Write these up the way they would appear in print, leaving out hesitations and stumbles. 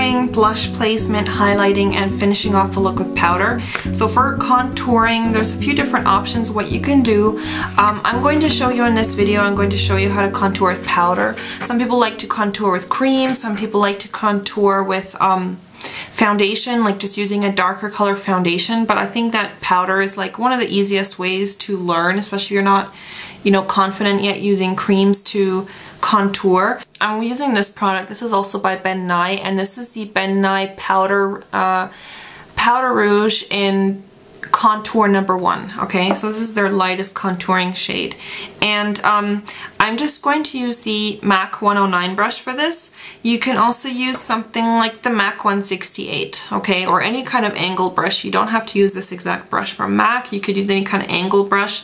contouring, blush placement, highlighting, and finishing off the look with powder. So for contouring, there's a few different options what you can do. I'm going to show you in this video, I'm going to show you how to contour with powder. Some people like to contour with cream, some people like to contour with foundation, like just using a darker color foundation, but I think that powder is like one of the easiest ways to learn, especially if you're not, you know, confident yet using creams to contour. I'm using this product. This is also by Ben Nye, and this is the Ben Nye powder rouge in contour number 1. Okay, so this is their lightest contouring shade, and I'm just going to use the MAC 109 brush for this. You can also use something like the MAC 168, okay, or any kind of angled brush. You don't have to use this exact brush from MAC. You could use any kind of angled brush,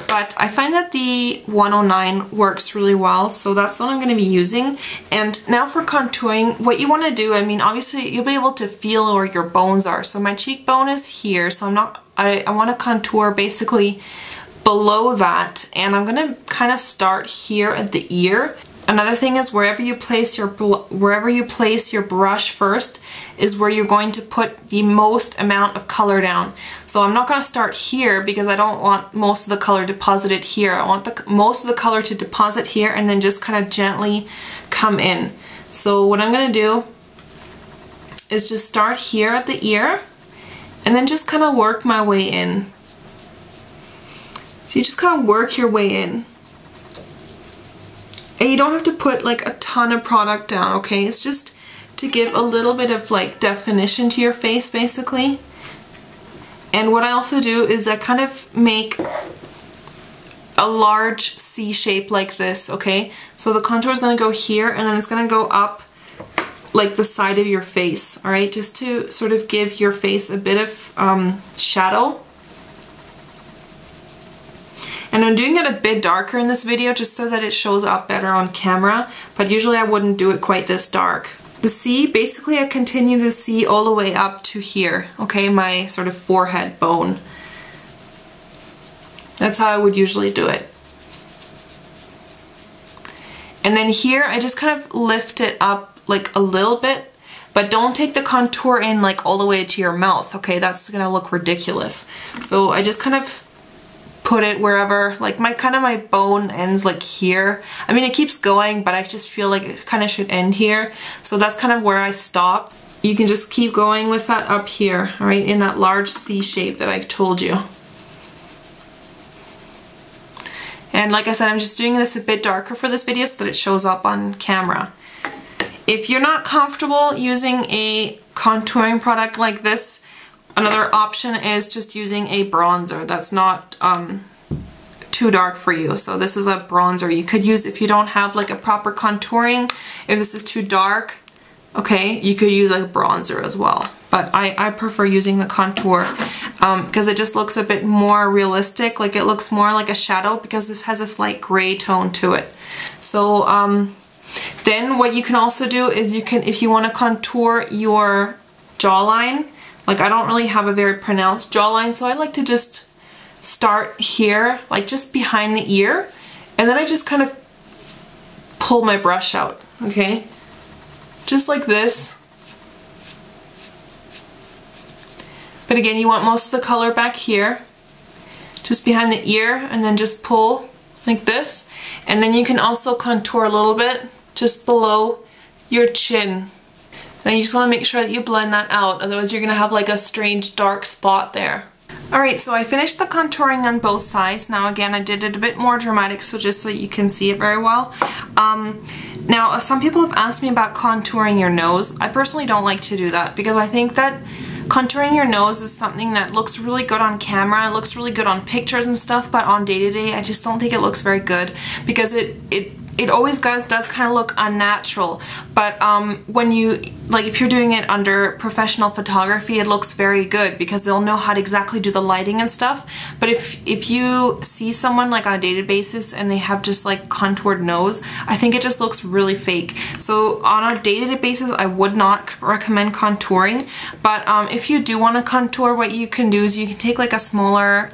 but I find that the 109 works really well, so that's what I'm going to be using. And now for contouring, what you want to do, I mean, obviously you'll be able to feel where your bones are. So my cheekbone is here, so I want to contour basically below that, and I'm going to kind of start here at the ear. Another thing is wherever you place your brush first is where you're going to put the most amount of color down. So I'm not going to start here because I don't want most of the color deposited here. I want most of the color to deposit here and then just kind of gently come in. So what I'm going to do is just start here at the ear and then just kind of work my way in. So you just kind of work your way in. And you don't have to put like a ton of product down, okay? It's just to give a little bit of like definition to your face basically. And what I also do is I kind of make a large C shape like this, okay? So the contour is going to go here and then it's going to go up like the side of your face, alright? Just to sort of give your face a bit of shadow. And I'm doing it a bit darker in this video just so that it shows up better on camera, but usually I wouldn't do it quite this dark. The C, basically I continue the C all the way up to here, okay, my sort of forehead bone. That's how I would usually do it. And then here I just kind of lift it up like a little bit, but don't take the contour in like all the way to your mouth, okay? That's gonna look ridiculous. So I just kind of put it wherever, like my bone ends like here. I mean, it keeps going, but I just feel like it kind of should end here. So that's kind of where I stop. You can just keep going with that up here, all right, in that large C shape that I told you. And like I said, I'm just doing this a bit darker for this video so that it shows up on camera. If you're not comfortable using a contouring product like this, another option is just using a bronzer that's not too dark for you. So this is a bronzer you could use if you don't have like a proper contouring. If this is too dark, okay, you could use a bronzer as well. But I prefer using the contour because it just looks a bit more realistic. Like it looks more like a shadow because this has a slight gray tone to it. So then what you can also do is you can, if you want to contour your jawline, like I don't really have a very pronounced jawline, so I like to just start here, like just behind the ear, and then I just kind of pull my brush out, okay? Just like this. But again, you want most of the color back here, just behind the ear, and then just pull like this. And then you can also contour a little bit just below your chin. Then you just want to make sure that you blend that out, otherwise you're going to have like a strange dark spot there. Alright, so I finished the contouring on both sides. Now again, I did it a bit more dramatic, so just so you can see it very well. Now, some people have asked me about contouring your nose. I personally don't like to do that because I think that contouring your nose is something that looks really good on camera, it looks really good on pictures and stuff, but on day-to-day I just don't think it looks very good because it always does kind of look unnatural. But when you, like if you're doing it under professional photography, it looks very good because they'll know how to exactly do the lighting and stuff. But if you see someone like on a daily basis and they have just like contoured nose, I think it just looks really fake. So on a day-to-day basis, I would not recommend contouring. But if you do want to contour, what you can do is you can take like a smaller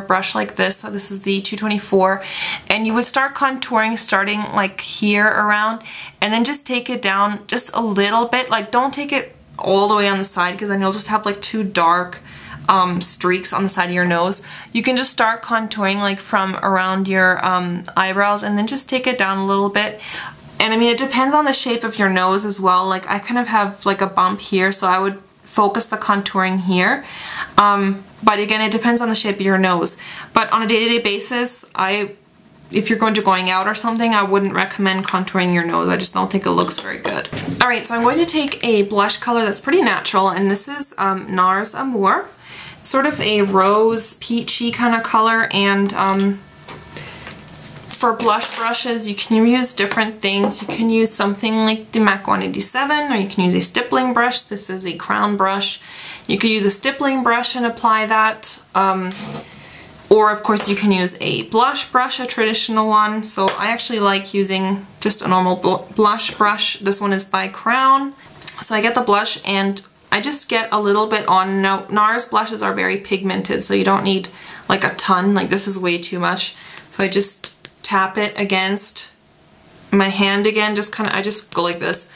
brush like this. So this is the 224, and you would start contouring starting like here around, and then just take it down just a little bit. Like don't take it all the way on the side, because then you'll just have like two dark streaks on the side of your nose. You can just start contouring like from around your eyebrows, and then just take it down a little bit. And I mean, it depends on the shape of your nose as well. Like I kind of have like a bump here, so I would focus the contouring here. But again, it depends on the shape of your nose. But on a day-to-day basis, if you're going out or something, I wouldn't recommend contouring your nose. I just don't think it looks very good. Alright, so I'm going to take a blush color that's pretty natural, and this is NARS Amour. It's sort of a rose peachy kind of color, and for blush brushes, you can use different things. You can use something like the MAC 187, or you can use a stippling brush. This is a crown brush. You could use a stippling brush and apply that. Or of course you can use a blush brush, a traditional one. So I actually like using just a normal blush brush. This one is by Crown. So I get the blush and I just get a little bit on. Now NARS blushes are very pigmented, so you don't need like a ton. Like this is way too much. So I just tap it against my hand again. I just go like this.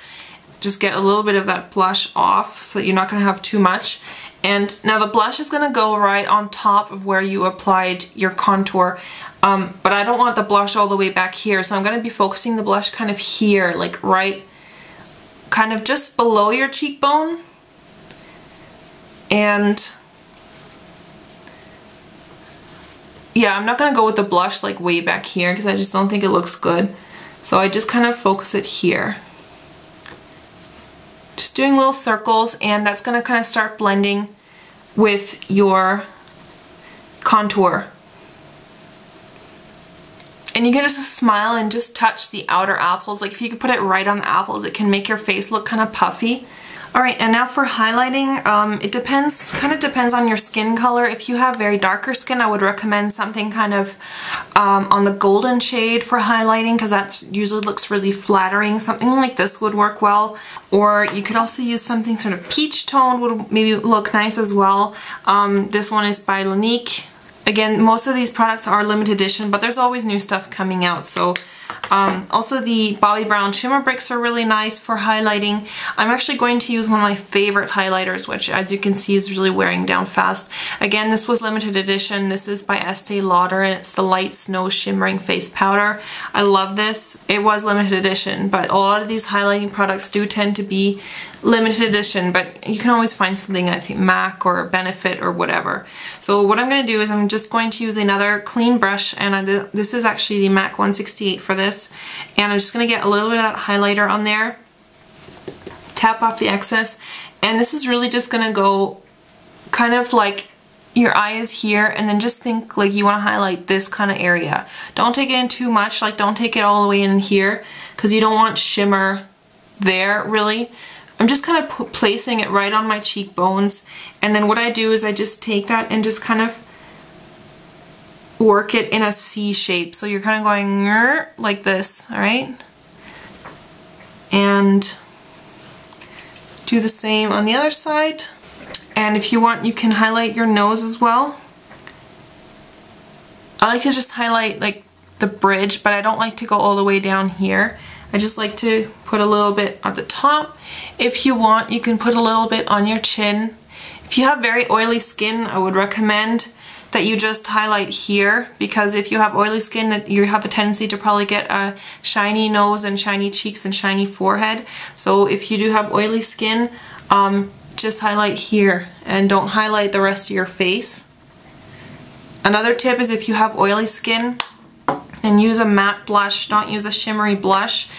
Just get a little bit of that blush off so that you're not going to have too much. And now the blush is going to go right on top of where you applied your contour. But I don't want the blush all the way back here, so I'm going to be focusing the blush kind of here, like right, kind of just below your cheekbone. And yeah, I'm not going to go with the blush like way back here because I just don't think it looks good. So I just kind of focus it here. Just doing little circles, and that's going to kind of start blending with your contour. And you can just smile and just touch the outer apples. Like if you could put it right on the apples, it can make your face look kind of puffy. Alright, and now for highlighting, it kind of depends on your skin color. If you have very darker skin, I would recommend something kind of on the golden shade for highlighting, because that usually looks really flattering. Something like this would work well. Or you could also use something sort of peach toned, would maybe look nice as well. This one is by Laneige. Again, most of these products are limited edition, but there's always new stuff coming out. So also the Bobbi Brown Shimmer Bricks are really nice for highlighting. I'm actually going to use one of my favorite highlighters, which as you can see is really wearing down fast. Again, this was limited edition. This is by Estee Lauder, and it's the Light Snow Shimmering Face Powder. I love this. It was limited edition, but a lot of these highlighting products do tend to be limited edition, but you can always find something, I think, MAC or Benefit or whatever. So what I'm going to do is I'm just going to use another clean brush, and this is actually the MAC 168 for this, and I'm just going to get a little bit of that highlighter on there, tap off the excess, and this is really just going to go kind of like your eye is here, and then just think like you want to highlight this kind of area. Don't take it in too much, like don't take it all the way in here, because you don't want shimmer there really. I'm just kind of placing it right on my cheekbones, and then what I do is I just take that and just kind of work it in a C shape. So you're kind of going like this, alright? And do the same on the other side. And if you want, you can highlight your nose as well. I like to just highlight like the bridge, but I don't like to go all the way down here. I just like to put a little bit at the top. If you want, you can put a little bit on your chin. If you have very oily skin, I would recommend that you just highlight here, because if you have oily skin, you have a tendency to probably get a shiny nose and shiny cheeks and shiny forehead. So if you do have oily skin, just highlight here and don't highlight the rest of your face. Another tip is if you have oily skin, and use a matte blush, don't use a shimmery blush.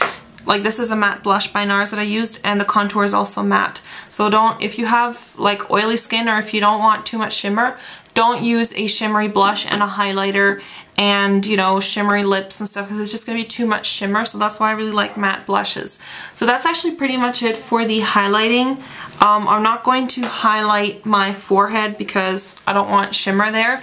Like this is a matte blush by NARS that I used, and the contour is also matte. So if you have like oily skin, or if you don't want too much shimmer, don't use a shimmery blush and a highlighter and, you know, shimmery lips and stuff, because it's just going to be too much shimmer. So that's why I really like matte blushes. So that's actually pretty much it for the highlighting. I'm not going to highlight my forehead because I don't want shimmer there.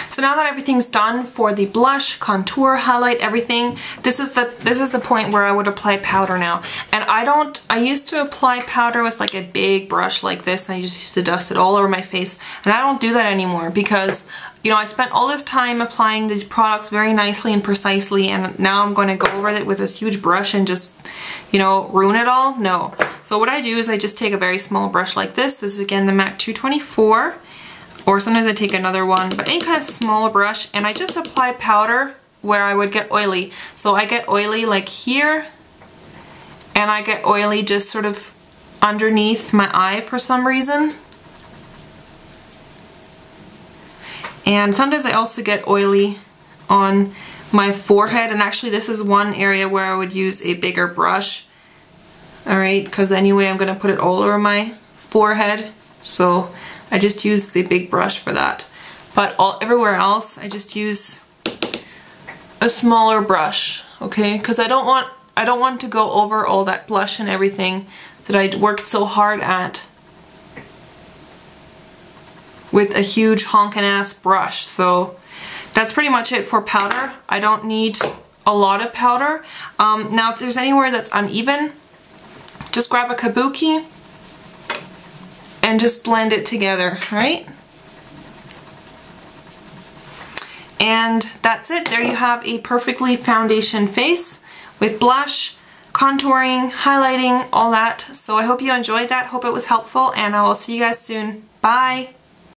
So now that everything's done for the blush, contour, highlight, everything, this is the point where I would apply powder now. And I used to apply powder with like a big brush like this, and I just used to dust it all over my face, and I don't do that anymore because, you know, I spent all this time applying these products very nicely and precisely, and now I'm going to go over it with this huge brush and just, you know, ruin it all? No. So what I do is I just take a very small brush like this. This is again the MAC 224, or sometimes I take another one, but any kind of small brush, and I just apply powder where I would get oily. So I get oily like here, and I get oily just sort of underneath my eye for some reason. And sometimes I also get oily on my forehead, and actually this is one area where I would use a bigger brush. Alright, because anyway I'm going to put it all over my forehead, so I just use the big brush for that. But everywhere else I just use a smaller brush, okay? Because I don't want to go over all that blush and everything that I worked so hard at with a huge honkin' ass brush. So that's pretty much it for powder. I don't need a lot of powder. Now if there's anywhere that's uneven, just grab a kabuki and just blend it together, right? And that's it. There you have a perfectly foundation face with blush, contouring, highlighting, all that. So I hope you enjoyed that. Hope it was helpful, and I will see you guys soon. Bye!